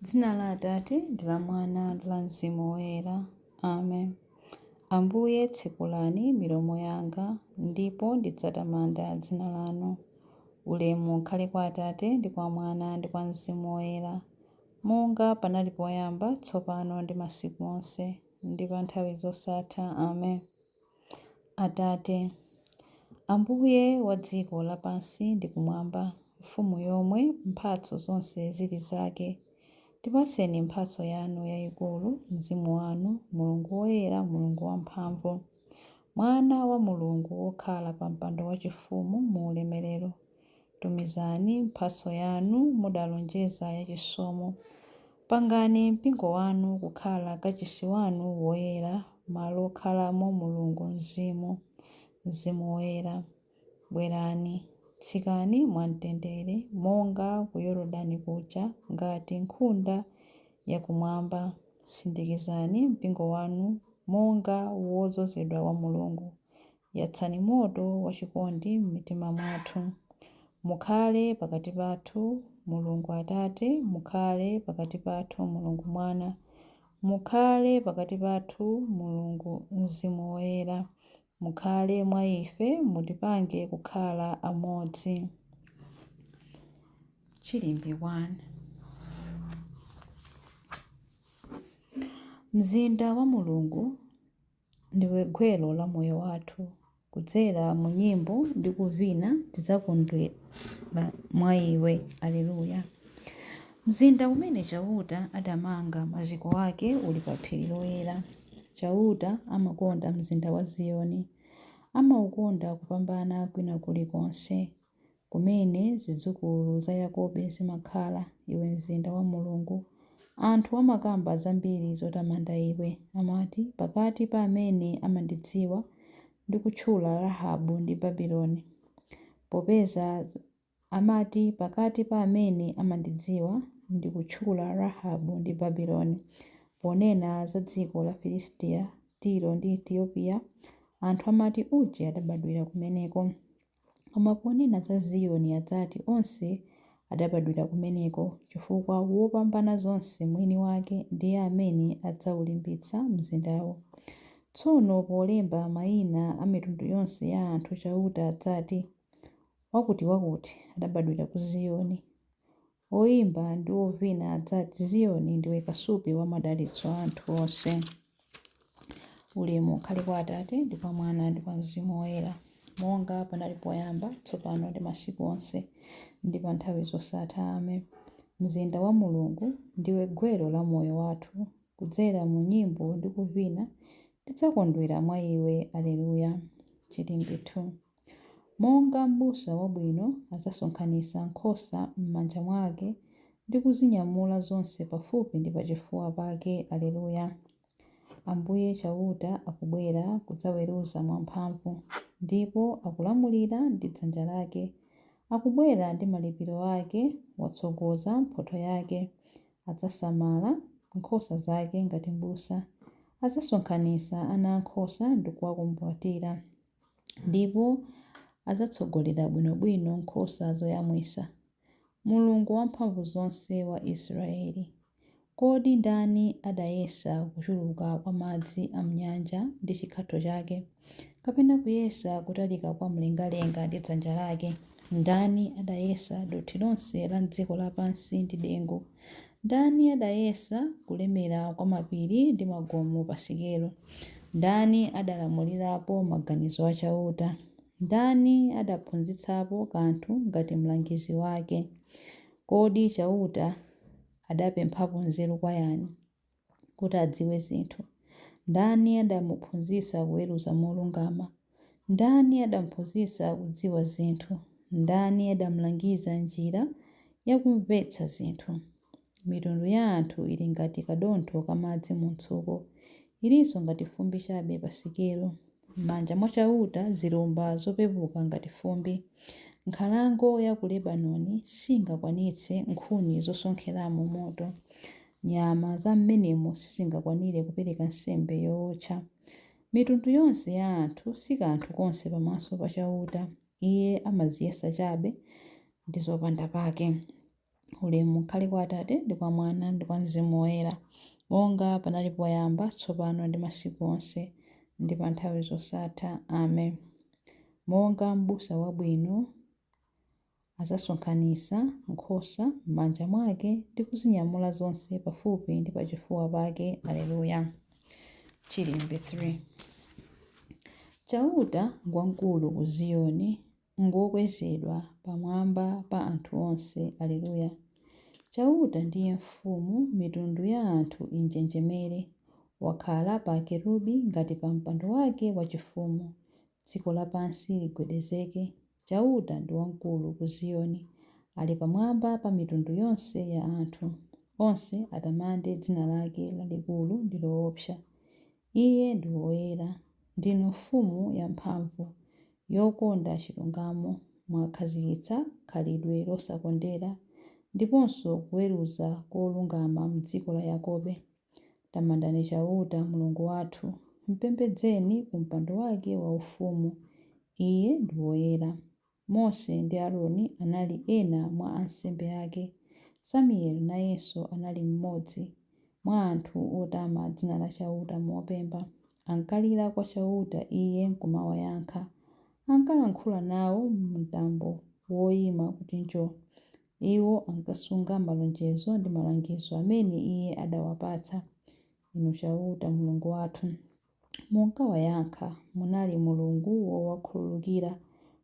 Dzina la Atate ndi la Mwana ndi la Mzimu Woyera. Amen. Ambuye tsekulani milomo yanga, ndipo ndidzatamanda dzina lanu. Ulemu ukhale kwa Atate ndi kwa Mwana ndi kwa Mzimu Woyera, monga panali poyamba, tsopano ndi masiku onse, ndi pa nthawi zosatha. Amen. Atate, Ambuye wa dziko lapansi ndi kumwamba, mfumu yomwe mphatso zonse zili zake, tipatseni mphatso yanu yayikulu, mzimu wanu, Mulungu woyera, Mulungu wamphamvu, Mwana wa Mulungu wokhala pa mpando wachifumu mu ulemerero. Tumizani mphatso yanu mudalonjeza yachisomo. Pangani mpingo wanu kukhala kachisi wanu woyera, malo okhalamo Mulungu Mzimu Woyera. Bwerani, tsikani mwamtendere, monga ku Yorodani kuja, ngati nkhunda yakumwamba. Sindikizani mpingo wanu monga wodzozedwa wa Mulungu. Yatsani moto wachikondi m'mitima mwathu. Mukhale pakati pathu Mulungu Atate, mukhale pakati pathu Mulungu Mwana, mukhale pakati pathu Mulungu Mzimu Woyera. Mukhale mwa ife, mutipange kukhala amodzi. Chilimbi 1. Mzinda wa Mulungu ndiwe gwero la moyo wathu. Kudzera mu nyimbo ndi kuvina tidzakondwera mwa iwe. Aleluya. Mzinda umene Chauta adamanga maziko ake uli pa phiri loyera. Chauta amakonda mzinda wa Ziyoni, amaukonda kupambana kwina kulikonse. Kumene zidzukulu za Yakobo zimakhala, iwe mzinda wa Mulungu, anthu amakamba zambiri zotamanda iwe. Amati, pakati pa amene amandidziwa ndikutchula Rahabu ndi Babuloni. Amati, pakati pa amene amandidziwa ndikutchula Rahabu ndi Babuloni. Ponena za dziko la Filisitiya, Tiro ndi Etiyopiya, anthu amati uja adabadwira kumeneko. Koma ponena za Ziyoni adzati onse adabadwira kumeneko, chifukwa wopambana zonse mwini wake ndiye amene adzawulimbitsa mzindawo. Tsono polemba mayina a mitundu yonse ya anthu, Chauta adzati wakutiwakuti adabadwira ku Ziyoni. Oyimba ndi ovina adzati Ziyoni ndiwe kasupe wa madalitso a anthu onse. Ulemu ukhale kwa Atate ndi kwa Mwana ndi kwa Mzimu Woyera, monga panali poyamba, tsopano ndi masiku onse, ndi pa nthawi zosatha. Amen. Mzinda wa Mulungu ndiwe gwero la moyo wathu. Kudzera mu nyimbo ndi kuvina tidzakondwera mwa iwe. Aleluya. Chilimbi 2. Monga m'busa wabwino adzasonkhanitsa nkhosa m'manja mwake ndi kuzinyamula zonse pafupi ndi pachifuwa pake. Aleluya. Ambuye Chauta akubwera kudzaweruza mwamphamvu, ndipo akulamulira ndi dzanja lake. Akubwera ndi malipiro ake, watsogoza mphotho yake. Adzasamala nkhosa zake ngati m'busa. Adzasonkhanitsa ana ankhosa ndi kuwakumbatira, ndipo adzatsogolera bwinobwino nkhosa zoyamwisa. Mulungu wamphamvu zonse wa Israeli, kodi ndani adayesa kuchuluka kwa madzi a m'nyanja ndi chikhatho chake, kapena kuyesa kutalika kwa mlengalenga ndi dzanja lake? Ndani adayesa dothi lonse la dziko lapansi ndi dengu? Ndani adayesa kulemera kwa mapiri ndi magomo pa sikelo? Ndani adalamulirapo maganizo a Chauta? Ndani adaphunzitsapo kanthu ngati mlangizi wake? Kodi Chauta adapemphapo nzeru kwa yani kuti adziwe zinthu? Ndani adamuphunzitsa kuweruza molungama? Ndani adamuphunzitsa kudziwa zinthu? Ndani adamulangiza njira yakumvetsa zinthu? Mitundu ya anthu ili ngati kadontho kamadzi mu mtsuko, ilinso ngati fumbi chabe pa sikelo. M'manja mwa Chauta zilumba zopepuka ngati fumbi. Nkhalango ya ku Lebanoni singakwanitse nkhuni zosonkheramo moto. Nyama za m'menemo sizingakwanire kupereka nsembe yowotcha. Mitundu yonse ya anthu si kanthu konse pamaso pa Chauta. Iye amaziyesa chabe ndi zopanda pake. Ulemu ukhale kwa Atate ndi kwa Mwana ndi kwa Mzimu Woyera, monga panali poyamba, tsopano ndi masiku onse, ndi pa nthawi zosatha. Amen. Monga m'busa wabwino adzasonkhanitsa nkhosa m'manja mwake ndi kuzinyamula zonse pafupi ndi pachifuwa pake. Aleluya. Chilimbe 3. Chauta ngwamkulu ku Ziyoni, ngokwezedwa pamwamba pa anthu onse. Aleluya. Chauta ndiye mfumu, mitundu ya anthu injenjemere. Wakhala pa kerubi ngati pa mpando wake wachifumu. Dziko lapansi ligwedezeke. Chauta ndi wamkulu ku Ziyoni, ali pamwamba pa mitundu yonse ya anthu. Onse atamande dzina lake lalikulu ndi loopsa. Iye ndi woyera, ndinu mfumu yamphamvu, yokonda chilungamo. Mwakhazikitsa khalidwe losakondera ndiponso kuweruza kolungama m'dziko la Yakobo. Tamandani Chauta Mulungu wathu, mpembedzeni ku mpando wake waufumu. Iye ndi woyera. Mose ndi Aaroni anali ena mwa ansembe ake. Samueli nayenso anali mmodzi mwa anthu otama dzina la Chauta mopemba. Ankalira kwa Chauta, iye nkumawayankha. Ankalankhula nawo mtambo woyima kuti njoo. Iwo ankasunga malonjezo ndi malangizo amene iye adawapatsa. Inu Chauta Mulungu wathu, munkawayankha. Munali Mulungu wowakhululukira,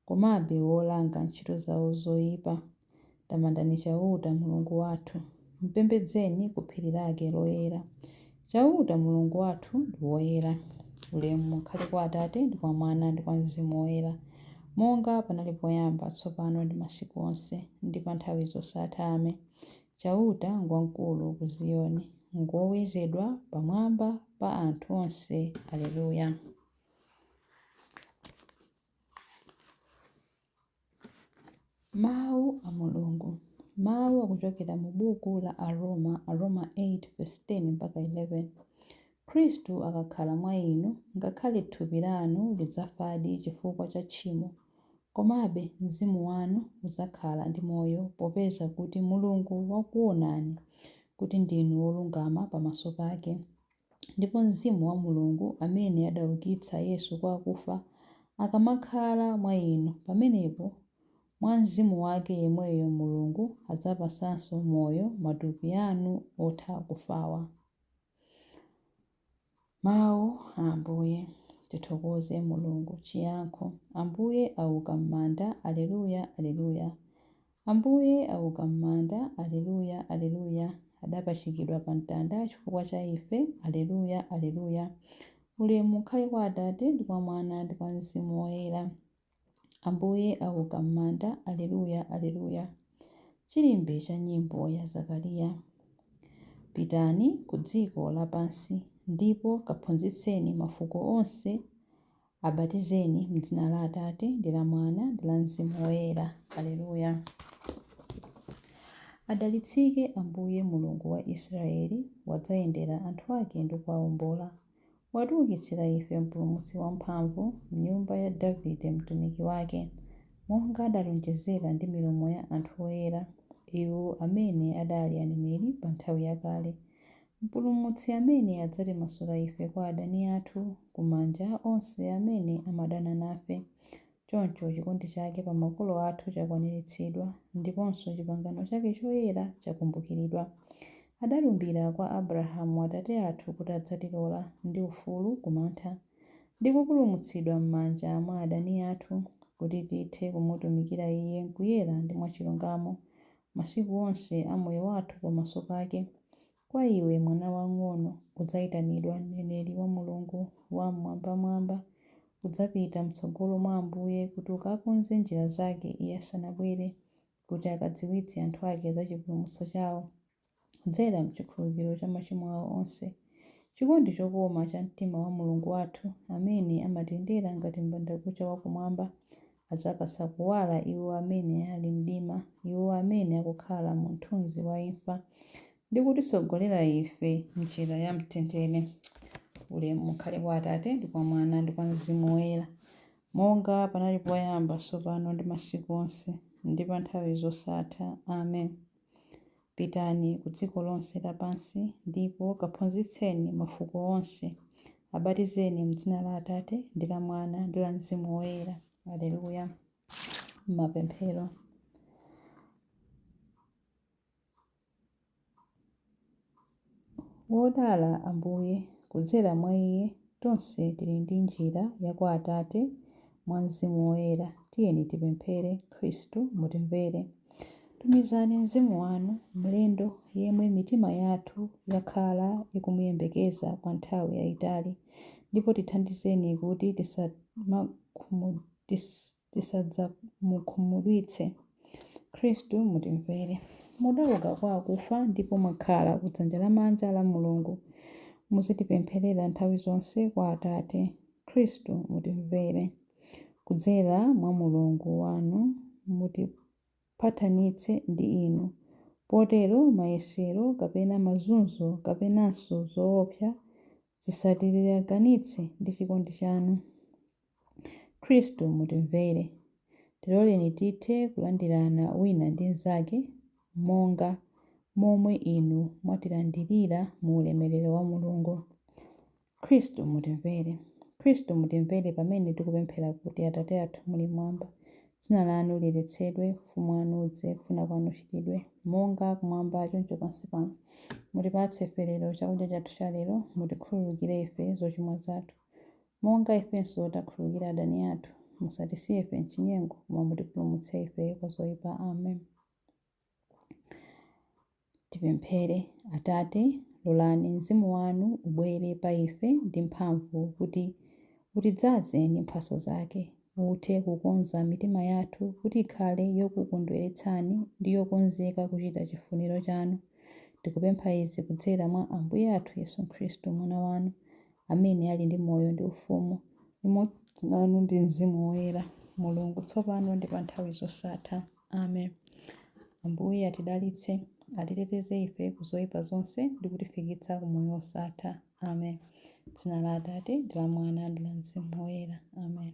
komabe wolanga ntchito zawo zoyipa. Tamandani Chauta Mulungu wathu, mpembedzeni ku phiri lake loyera. Chauta Mulungu wathu ndi woyera. Ulemu ukhale kwa Atate ndi kwa Mwana ndi kwa Mzimu Woyera, monga panali poyamba, tsopano ndi masiku onse, ndi pa nthawi zosatha. Amen. Chauta ngwamkulu ku Ziyoni, ngowezedwa pamwamba pa anthu onse. Aleluya. Mawu a Mulungu. Mawu akuchokera mu buku la Aroma 8:10 mpaka 11. Khristu akakhala mwa inu, ngakhale thupi lanu lidzafadi chifukwa cha tchimo, komabe mzimu wanu udzakhala ndi moyo, popeza kuti Mulungu wakuonani kuti ndinu wolungama pamaso pake. Ndipo Mzimu wa Mulungu amene adaukitsa Yesu kwa akufa akamakhala mwa inu, pamenepo mwa Mzimu wake yemweyo Mulungu adzapasanso moyo matupi anu otha kufawa. Mawu a Ambuye. Tithokoze Mulungu. Chiyankho: Ambuye auka m'manda. Aleluya, aleluya. Ambuye auka m'manda. Aleluya, aleluya. Adapachikidwa pa mtanda chifukwa cha ife. Aleluya, aleluya. Ulemu ukhale kwa Atate ndi kwa Mwana ndi kwa Mzimu Woyera. Ambuye auka m'manda. Aleluya, aleluya. Chilimbe cha nyimbo ya Zakariya. Pitani ku dziko lapansi ndipo kaphunzitseni mafuko onse, abatizeni m'dzina la Atate ndi la Mwana ndi la Mzimu Woyera. Aleluya. Adalitsike Ambuye Mulungu wa Israeli, wadzayendera anthu ake ndi kuwawombola. Watiukitsira ife mpulumutsi wamphamvu, m'nyumba ya Davide mtumiki wake, monga adalonjezera ndi milomo ya anthu oyera, iwo amene adali aneneri pa nthawi yakale. Mpulumutsi amene adzatimasula ife kwa adani athu, ku manja onse amene amadana nafe. Choncho chikondi chake pa makolo athu chakwaniritsidwa, ndiponso pangano chake choyera chakumbukiridwa. Adalumbira kwa Abrahamu atate athu kuti adzatilola ndi ufulu kumantha, ndi kupulumutsidwa m'manja mwa adani athu, kuti tithe kumutumikira iye nkuyera ndi mwachilungamo masiku onse a moyo wathu pamaso pake. Kwa iwe mwana wang'ono, udzayitanidwa mneneri wa Mulungu wamwambamwamba. Udzapita m'tsogolo mwa Ambuye kuti ukakonze njira zake iye asanabwere, kuti akadziwitse anthu ake za chipulumutso chawo, kudzera m'chikhululukiro cha machimo awo onse. Chikondi chokoma cha mtima wa Mulungu wathu, amene amatendera ngati m'bandakucha wakumwamba, adzapasa kuwala iwo amene ali mdima, iwo amene akukhala mu mthunzi wa imfa, ndi kutisogolera ife m'njira ya mtendere. Ulemu ukhale kwa Atate ndi kwa Mwana ndi kwa Mzimu Woyera, monga panali poyamba, tsopano ndi masiku onse, ndi pa nthawi zosatha. Amen. pitani ku dziko lonse lapansi ndipo kaphunzitseni mafuko onse, abatizeni m'dzina la Atate ndi la Mwana ndi la Mzimu Woyera. Aleluya. Mapemphero. Wodala Ambuye, kudzera mwa Iye tonse tili ndi njira ya kwa Atate mwa Mzimu Woyera. Tiyeni tipemphere. Khristu mutimvere. Tumizani Mzimu wanu mlendo yemwe mitima yathu yakhala ikumuyembekeza kwa nthawi yayitali, ndipo tithandizeni kuti tisadzamukhumudwitse. Khristu mutimvere. Mudauka kwa akufa ndipo mwakhala kudzanja lamanja la Mulungu. Muzitipempherera nthawi zonse kwa Atate. Khristu mutimvere. Kudzera mwa Mulungu wanu mutipathanitse ndi inu, potero mayesero kapena mazunzo kapenanso zoopsa zisatilekanitse ndi chikondi chanu. Khristu mutimvere. Tiloleni tithe kulandirana wina ndi mnzake monga momwe inu mwatilandirira mu ulemerero wa Mulungu. Khristu mutimvere. Khristu mutimvere pamene tikupemphera kuti Atate athu muli mmwamba, dzina lanu liyeretsedwe, ufumu wanu udze, kufuna kwanu kuchitidwe monga kumwamba choncho pansi pano. Mutipatse ife lero chakudya chathu cha lero. Mutikhululukire ife zochimwa zathu monga ifenso takhululukira adani athu. Musatisiye ife m'chinyengo, koma mutipulumutse ife kwa zoyipa. Amen. Tipemphere. Atate, lolani Mzimu wanu ubwere pa ife ndi mphamvu kuti utidzaze ndi mphatso zake, uthe kukonza mitima yathu kuti ikhale yokukondweretsani ndi yokonzeka kuchita chifuniro chanu. Tikupempha izi kudzera mwa Ambuye athu Yesu Khristu, mwana wanu, amene ali ndi moyo ndi ufumu limodzi nanu ndi Mzimu Woyera, Mulungu tsopano ndi pa nthawi zosatha. Amen. Ambuye atidalitse, atiteteze ife ku zoyipa zonse ndi kutifikitsa ku moyo wosatha. Amen. Dzina la Atate ndi la Mwana ndi la Mzimu Woyera. Amen.